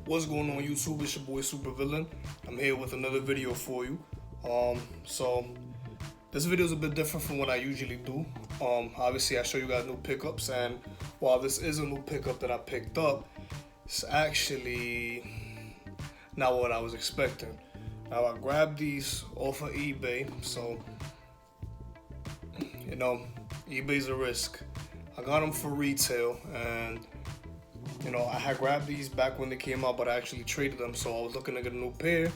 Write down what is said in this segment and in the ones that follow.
What's going on YouTube? It's your boy supravlln. I'm here with another video for you. So this video is a bit different from what I usually do. Obviously I show you guys new pickups, and while this is a new pickup that I picked up, it's actually not what I was expecting. Now I grabbed these off of eBay, so you know, eBay's a risk. I got them for retail, and you know, I had grabbed these back when they came out, but I actually traded them, so I was looking to get a new pair.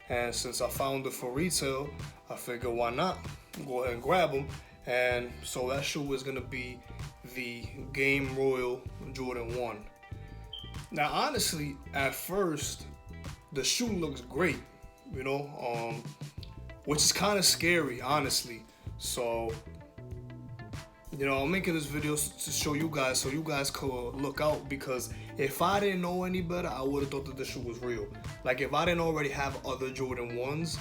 And since I found it for retail, I figured why not go ahead and grab them. And so that shoe is gonna be the Game Royal Jordan 1. Now honestly, at first the shoe looks great, you know, which is kind of scary, honestly. So you know, I'm making this video to show you guys, so you guys could look out, because if I didn't know any better, I would have thought that the shoe was real. Like, if I didn't already have other Jordan 1s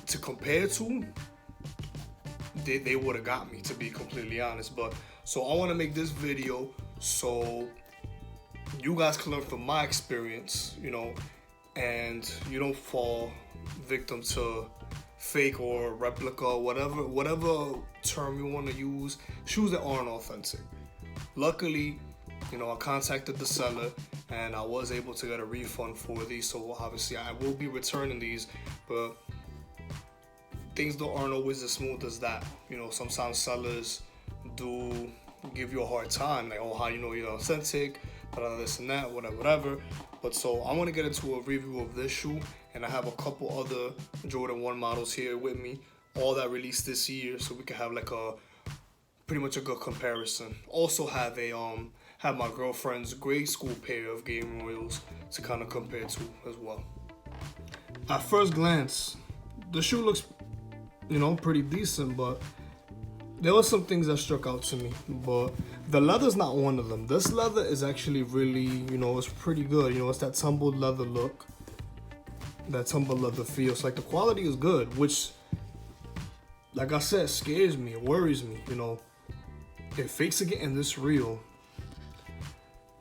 to compare to, they would have got me, to be completely honest. But so I want to make this video so you guys can learn from my experience, you know, and you don't fall victim to fake or replica, whatever term you want to use, shoes that aren't authentic. Luckily, you know, I contacted the seller and I was able to get a refund for these, so obviously I will be returning these, but things aren't always as smooth as that. You know, sometimes sellers do give you a hard time, like, oh, how you know you're authentic, this and that, whatever. But so I want to get into a review of this shoe, and I have a couple other Jordan 1 models here with me, all that released this year, so we can have like a pretty much a good comparison. Also have have my girlfriend's grade school pair of Game Royals to kind of compare to as well. At first glance, the shoe looks, you know, pretty decent, but there were some things that struck out to me. But the leather's not one of them. This leather is actually really, you know, it's pretty good. You know, it's that tumbled leather look, that tumbled leather feel. So like the quality is good, which, like I said, scares me, it worries me. You know, if fakes are getting this real,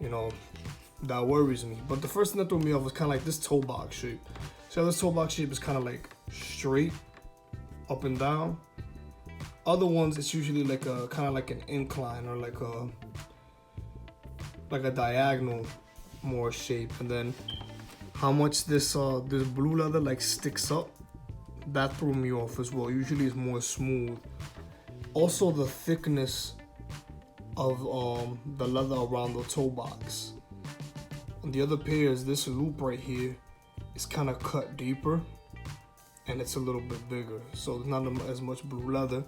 you know, that worries me. But the first thing that threw me off was kind of like this toe box shape. So this toe box shape is kind of like straight up and down. Other ones, it's usually like a kind of like an incline, or like a diagonal more shape. And then how much this this blue leather like sticks up, that threw me off as well. Usually it's more smooth. Also the thickness of the leather around the toe box. On the other pairs, this loop right here is kind of cut deeper, and it's a little bit bigger, so it's not as much blue leather.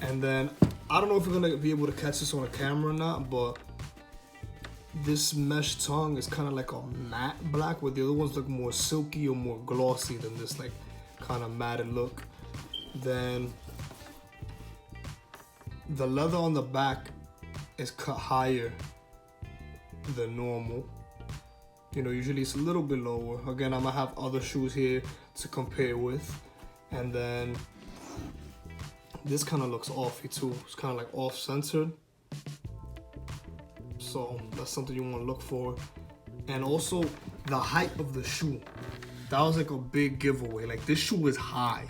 And then I don't know if you're gonna be able to catch this on a camera or not, but this mesh tongue is kind of like a matte black, where the other ones look more silky or more glossy than this like kind of matted look. Then the leather on the back is cut higher than normal. You know, usually it's a little bit lower. Again, I'm gonna have other shoes here to compare with. And then this kind of looks offy too. It's kind of like off-centered. So that's something you want to look for. And also the height of the shoe. That was like a big giveaway. Like, this shoe is high.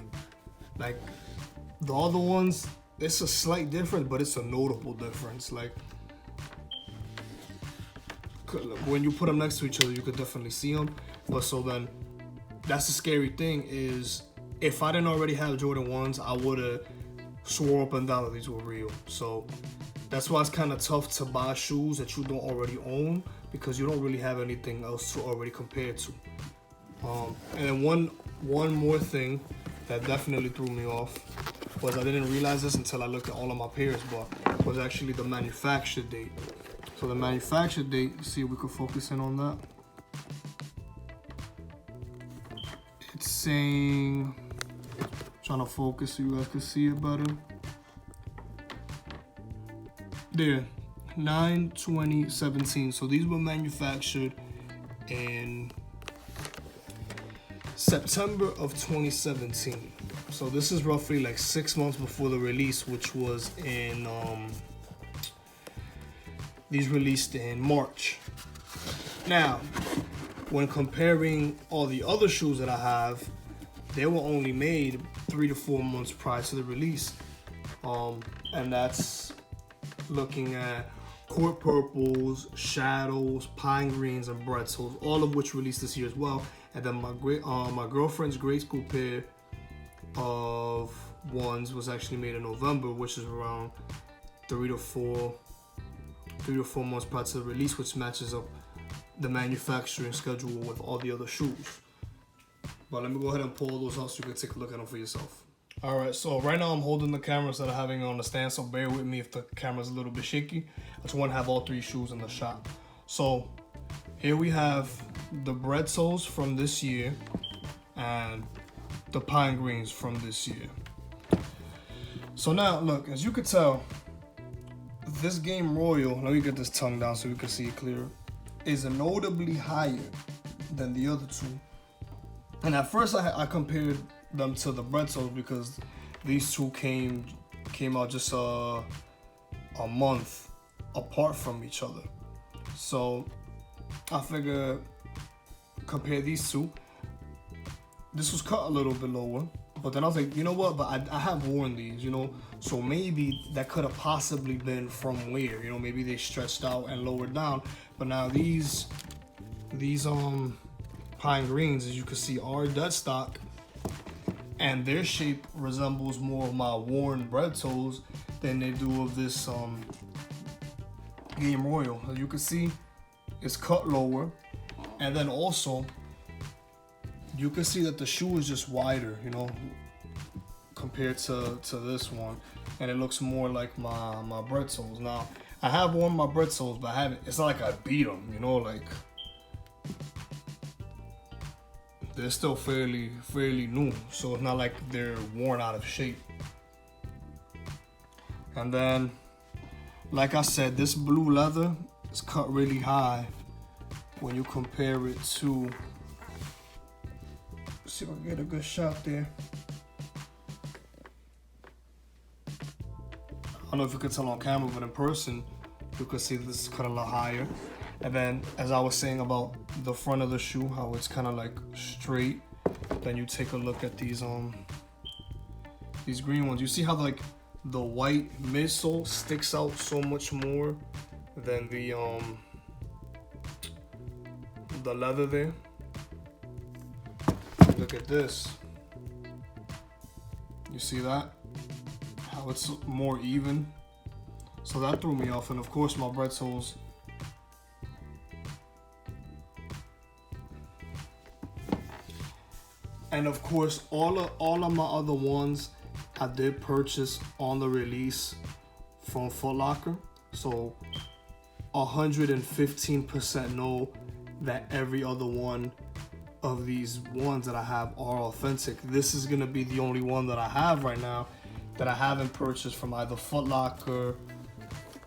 Like the other ones, it's a slight difference, but it's a notable difference. Like, when you put them next to each other, you could definitely see them. But so then, that's the scary thing, is if I didn't already have Jordan 1s, I would have swore up and down that these were real. So that's why it's kind of tough to buy shoes that you don't already own, because you don't really have anything else to already compare to. And then one more thing that definitely threw me off was, I didn't realize this until I looked at all of my pairs, but was actually the manufacture date. So the manufacture date, see if we could focus in on that. It's saying, trying to focus so you guys can see it better. There, 9/20/17. So these were manufactured in September of 2017. So this is roughly like 6 months before the release, which was in These released in March. Now, when comparing all the other shoes that I have, they were only made 3 to 4 months prior to the release. And that's looking at Court Purples, Shadows, Pine Greens, and Bretzels, all of which released this year as well. And then my girlfriend's grade school pair of ones was actually made in November, which is around 3 to 4 months prior to the release, which matches up the manufacturing schedule with all the other shoes. But let me go ahead and pull those out so you can take a look at them for yourself. All right, so right now I'm holding the camera instead of having it on the stand, so bear with me if the camera's a little bit shaky. I just want to have all 3 shoes in the shot. So here we have the Bretzels from this year and the Pine Greens from this year. So now, look, as you can tell, this Game Royal, let me get this tongue down so we can see it clearer, is notably higher than the other 2. And at first I compared them to the Bretzels because these 2 came out just a month apart from each other. So I figure compare these 2. This was cut a little bit lower, but then I was like, you know what? But I have worn these, you know, so maybe that could have possibly been from where, you know, maybe they stretched out and lowered down. But now these Pine Greens, as you can see, are dead stock, and their shape resembles more of my worn Bretzels than they do of this Game Royal. As you can see, it's cut lower, and then also you can see that the shoe is just wider, you know, compared to this one, and it looks more like my Bretzels. Now, I have worn my Bretzels, but I haven't. It's not like I beat them, you know, like they're still fairly new, so it's not like they're worn out of shape. And then, like I said, this blue leather is cut really high when you compare it to, let's see if I can get a good shot there. I don't know if you can tell on camera, but in person, you can see this is cut a lot higher. And then, as I was saying about the front of the shoe, how it's kind of like straight. Then you take a look at these green ones. You see how like the white midsole sticks out so much more than the leather there. Look at this. You see that? How it's more even. So that threw me off, and of course my Bretzels. And of course, all of my other ones I did purchase on the release from Foot Locker. So 115% know that every other one of these ones that I have are authentic. This is gonna be the only one that I have right now that I haven't purchased from either Foot Locker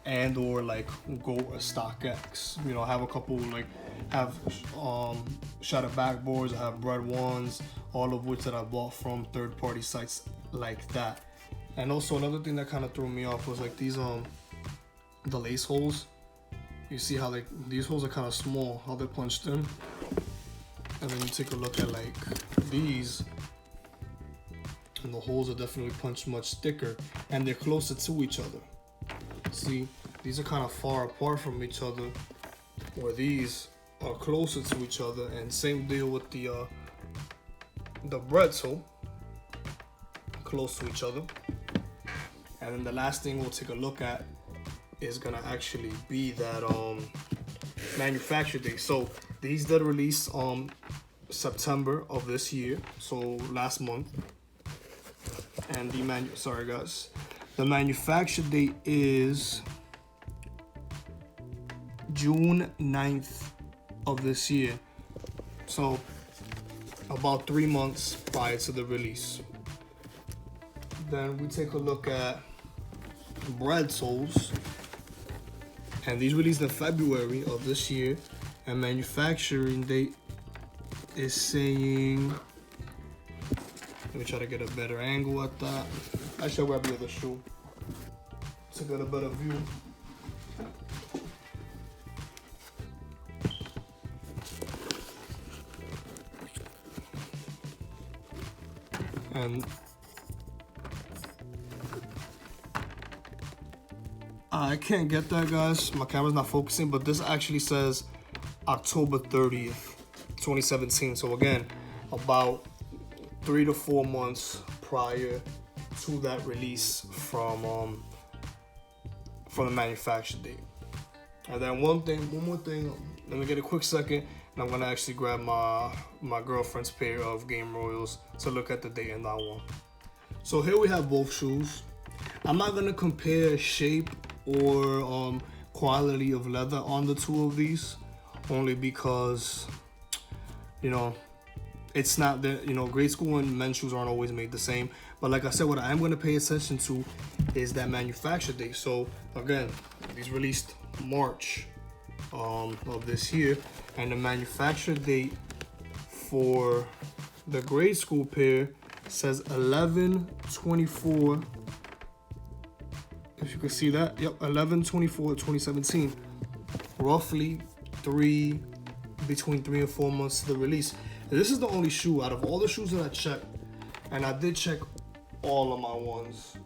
and or like Go or StockX. You know, I have a couple like shutter backboards, I have bread ones, all of which that I bought from third-party sites like that. And also another thing that kind of threw me off was like these the lace holes. You see how like these holes are kind of small, how they're punched in. And then you take a look at like these, and the holes are definitely punched much thicker, and they're closer to each other. See, these are kind of far apart from each other, where these are closer to each other. And same deal with the Bretzel, close to each other. And then the last thing we'll take a look at is gonna actually be that manufacture date. So these did release September of this year, so last month. And the the manufacture date is June 9th of this year. So about 3 months prior to the release. Then we take a look at Bretzel's, and these released in February of this year, and manufacturing date is saying, let me try to get a better angle at that. I should grab the other shoe to get a better view. And I can't get that, guys. My camera's not focusing, but this actually says October 30th, 2017. So again, about 3 to 4 months prior to that release from the manufacture date. And then one more thing, let me get a quick second, and I'm gonna actually grab my girlfriend's pair of Game Royals to look at the date in that one. So here we have both shoes. I'm not gonna compare shape or quality of leather on the two of these, only because, you know, it's not that, you know, grade school and men's shoes aren't always made the same. But like I said, what I am going to pay attention to is that manufacture date. So again, these released March of this year, and the manufacture date for the grade school pair says 11/24. If you can see that, yep, 11/24/2017. Roughly between 3 and 4 months to the release. And this is the only shoe out of all the shoes that I checked, and I did check all of my ones.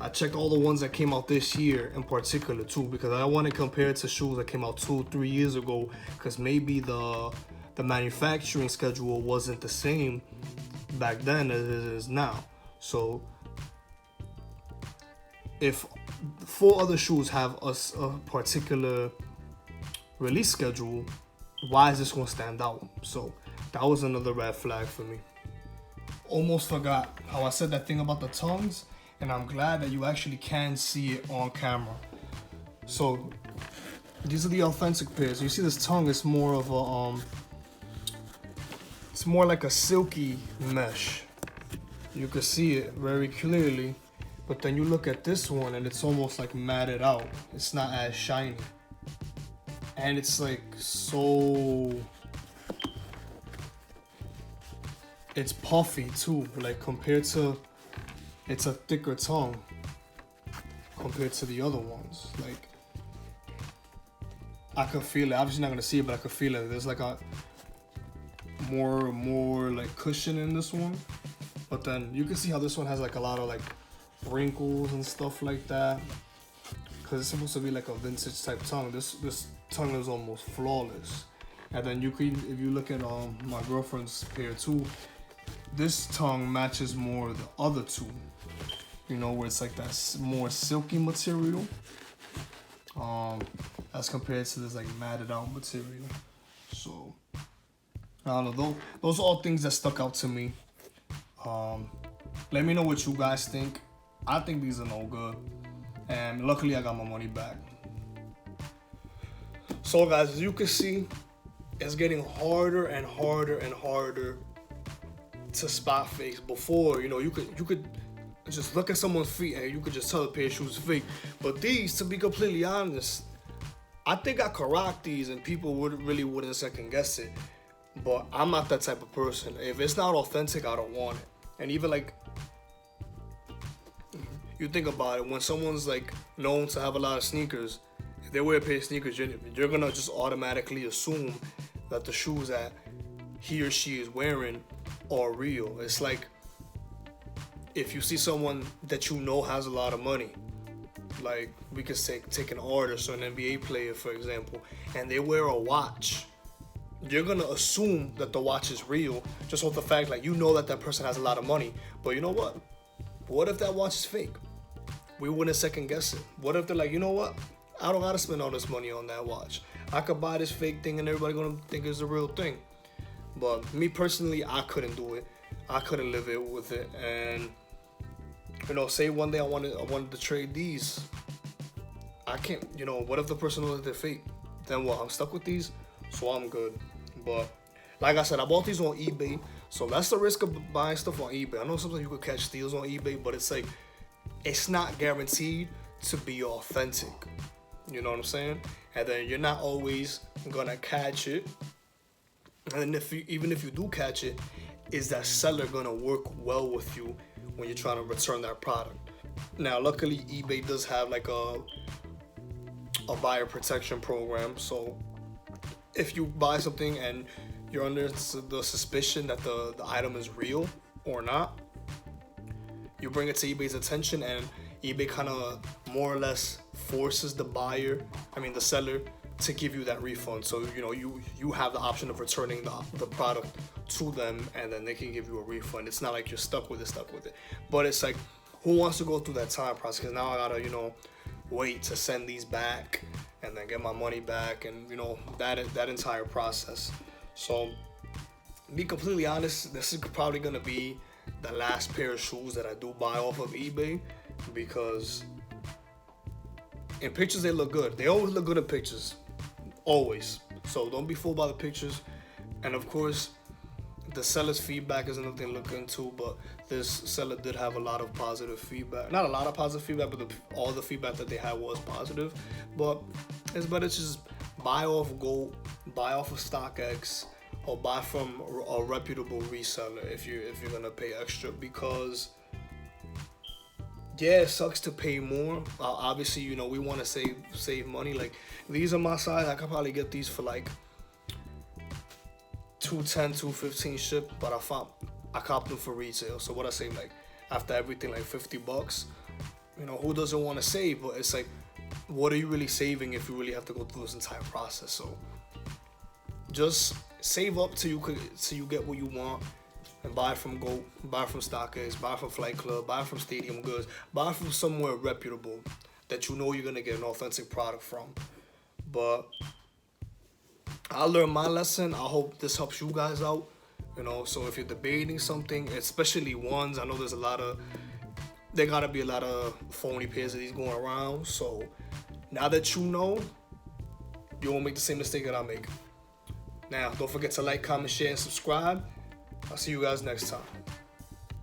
I checked all the ones that came out this year in particular too, because I want to compare it to shoes that came out 2-3 years ago, because maybe the manufacturing schedule wasn't the same back then as it is now. So if 4 other shoes have a particular release schedule, why is this one stand out? So that was another red flag for me. Almost forgot how I said that thing about the tongues, and I'm glad that you actually can see it on camera. So these are the authentic pairs. You see this tongue is more of a it's more like a silky mesh. You can see it very clearly, but then you look at this one and it's almost like matted out. It's not as shiny. And it's like so, it's puffy too, like compared to, it's a thicker tongue compared to the other ones. Like I could feel it, obviously not gonna see it, but I could feel it. There's like a more like cushion in this one, but then you can see how this one has like a lot of like wrinkles and stuff like that, because it's supposed to be like a vintage type tongue. This tongue is almost flawless. And then you could, if you look at my girlfriend's pair too, this tongue matches more the other two, you know, where it's like that more silky material as compared to this like matted out material. So I don't know, those are all things that stuck out to me. Let me know what you guys think. I think these are no good, and luckily I got my money back. So guys, as you can see, it's getting harder and harder and harder to spot fakes. Before, you know, you could just look at someone's feet and you could just tell a pair of shoes is fake. But these, to be completely honest, I think I could rock these and people wouldn't second guess it. But I'm not that type of person. If it's not authentic, I don't want it. And even like, you think about it, when someone's like known to have a lot of sneakers, if they wear a pair of sneakers, you're gonna just automatically assume that the shoes that he or she is wearing are real. It's like if you see someone that you know has a lot of money, like we could take an artist or an NBA player for example, and they wear a watch, you're gonna assume that the watch is real just off the fact like you know that that person has a lot of money. But you know what? What if that watch is fake? We wouldn't second guess it. What if they're like, you know what? I don't gotta spend all this money on that watch. I could buy this fake thing and everybody gonna think it's a real thing. But me personally, I couldn't do it. I couldn't live it with it. And you know, say one day I wanted to trade these. I can't, you know, what if the person knows that they're fake? Then what? I'm stuck with these, so I'm good. But like I said, I bought these on eBay, so that's the risk of buying stuff on eBay. I know sometimes you could catch steals on eBay, but it's like, it's not guaranteed to be authentic. You know what I'm saying? And then you're not always gonna catch it. And even if you do catch it, is that seller gonna work well with you when you're trying to return that product? Now, luckily, eBay does have like a buyer protection program. So if you buy something and you're under the suspicion that the item is real, or not. You bring it to eBay's attention, and eBay kind of more or less forces the seller, to give you that refund. So you have the option of returning the product to them, and then they can give you a refund. It's not like you're stuck with it. But it's like, who wants to go through that time process? Because now I gotta wait to send these back and then get my money back, and that entire process. So, be completely honest, this is probably gonna be the last pair of shoes that I do buy off of eBay, because in pictures they look good. They always look good in pictures, always. So don't be fooled by the pictures. And of course, the seller's feedback is another thing to look into, but this seller did have a lot of positive feedback. Not a lot of positive feedback, but all the feedback that they had was positive. But it's better to just buy off GOAT, buy off of StockX, or buy from a reputable reseller if you're gonna pay extra, because yeah, it sucks to pay more. Obviously, we want to save money. Like, these are my size. I could probably get these for like $210, $215 ship, but I copped them for retail. So what I say, like, after everything, like $50. Who doesn't want to save? But it's like, what are you really saving if you really have to go through this entire process? So just save up till you get what you want, and buy from GOAT, buy from StockX, buy from Flight Club, buy from Stadium Goods, buy from somewhere reputable that you're gonna get an authentic product from. But I learned my lesson. I hope this helps you guys out. So if you're debating something, especially ones, I know there gotta be a lot of phony pairs of these going around. So now that you won't make the same mistake that I make. Now, don't forget to like, comment, share, and subscribe. I'll see you guys next time.